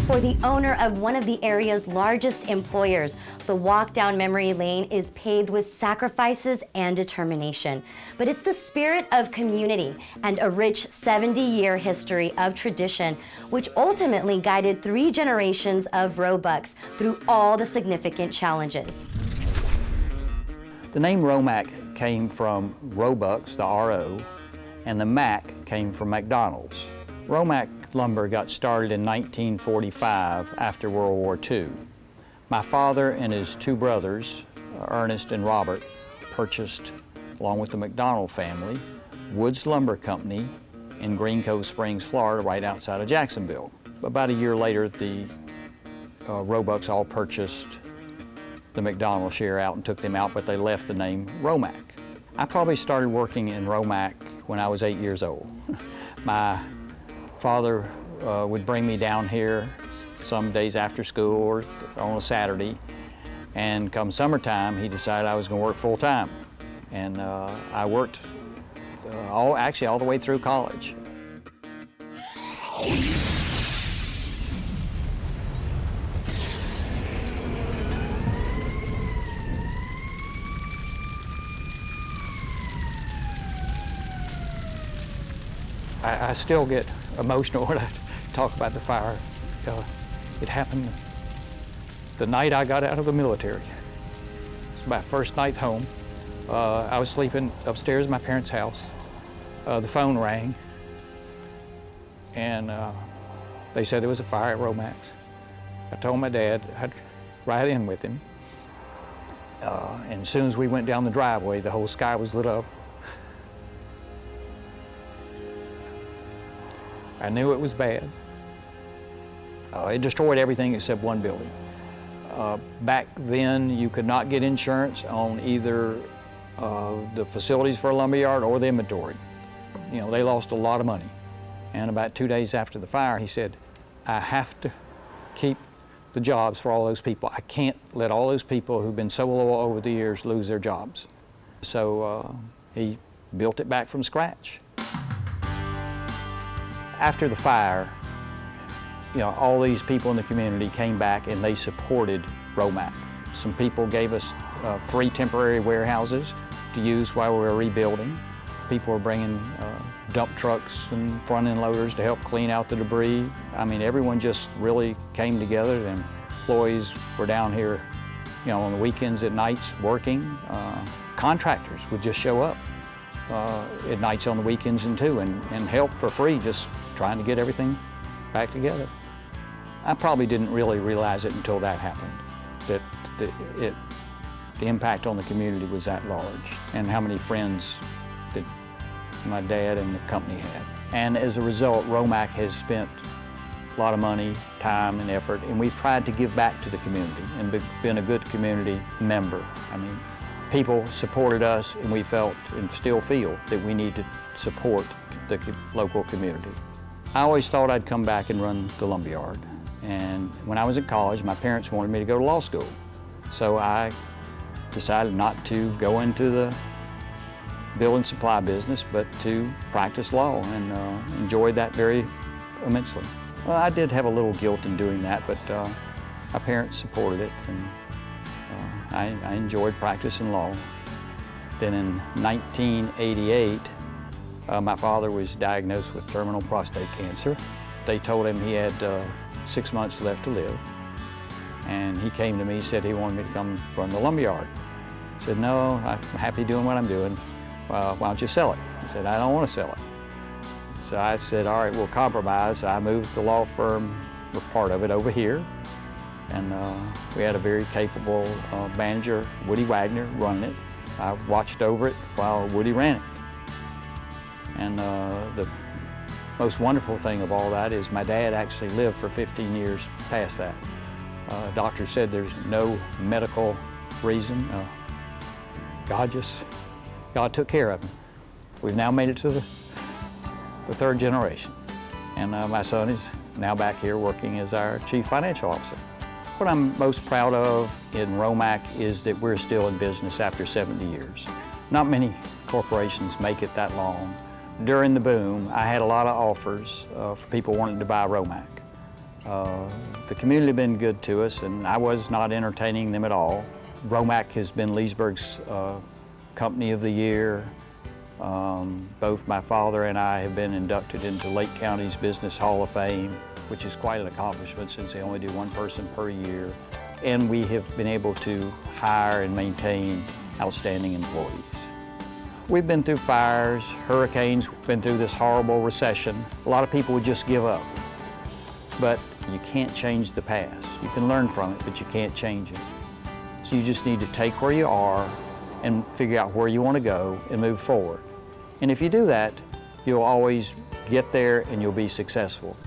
for the owner of one of the area's largest employers. The walk down memory lane is paved with sacrifices and determination. But it's the spirit of community and a rich 70-year history of tradition, which ultimately guided 3 generations of Robucks through all the significant challenges. The name Romac came from Robucks, the R-O, and the Mac came from McDonald's. Romac lumber got started in 1945 after World War II. My father and his 2 brothers, Ernest and Robert, purchased, along with the McDonald family, Woods Lumber Company in Green Cove Springs, Florida, right outside of Jacksonville. About a year later, the Robucks all purchased the McDonald share out and took them out, but they left the name Romac. I probably started working in Romac when I was 8 years old. My father would bring me down here some days after school or on a Saturday, and come summertime, he decided I was going to work full time. And I worked actually all the way through college. I still get emotional when I talk about the fire. It happened the night I got out of the military. It's my first night home. I was sleeping upstairs in my parents' house. The phone rang, and they said there was a fire at Romax. I told my dad I'd ride in with him. And as soon as we went down the driveway, the whole sky was lit up. I knew it was bad. It destroyed everything except one building. Back then, you could not get insurance on either the facilities for a lumberyard or the inventory. You know, they lost a lot of money. And about 2 days after the fire, he said, I have to keep the jobs for all those people. I can't let all those people who've been so loyal over the years lose their jobs. So he built it back from scratch. After the fire, you know, all these people in the community came back and they supported Romac. Some people gave us free temporary warehouses to use while we were rebuilding. People were bringing dump trucks and front-end loaders to help clean out the debris. I mean, everyone just really came together, and employees were down here, you know, on the weekends at nights working. Contractors would just show up at nights on the weekends and help for free, just trying to get everything back together. I probably didn't really realize it until that happened, that the impact on the community was that large, and how many friends that my dad and the company had. And as a result, Romac has spent a lot of money, time, and effort, and we've tried to give back to the community and been a good community member. I mean, people supported us, and we felt and still feel that we need to support the local community. I always thought I'd come back and run the lumberyard. And when I was in college, my parents wanted me to go to law school. So I decided not to go into the building supply business, but to practice law, and enjoyed that very immensely. Well, I did have a little guilt in doing that, but my parents supported it, and I enjoyed practicing law. Then in 1988, my father was diagnosed with terminal prostate cancer. They told him he had 6 months left to live. And he came to me, said he wanted me to come run the lumberyard. I said, no, I'm happy doing what I'm doing. Why don't you sell it? He said, I don't want to sell it. So I said, all right, we'll compromise. I moved the law firm, or part of it, over here. And we had a very capable manager, Woody Wagner, running it. I watched over it while Woody ran it. And the most wonderful thing of all that is my dad actually lived for 15 years past that. Doctor said there's no medical reason. God took care of him. We've now made it to the 3rd generation. And my son is now back here working as our chief financial officer. What I'm most proud of in Romac is that we're still in business after 70 years. Not many corporations make it that long. During the boom, I had a lot of offers for people wanting to buy Romac. The community has been good to us, and I was not entertaining them at all. Robuck has been Leesburg's Company of the Year. Both my father and I have been inducted into Lake County's Business Hall of Fame, which is quite an accomplishment since they only do one person per year. And we have been able to hire and maintain outstanding employees. We've been through fires, hurricanes, been through this horrible recession. A lot of people would just give up. But you can't change the past. You can learn from it, but you can't change it. So you just need to take where you are and figure out where you want to go and move forward. And if you do that, you'll always get there and you'll be successful.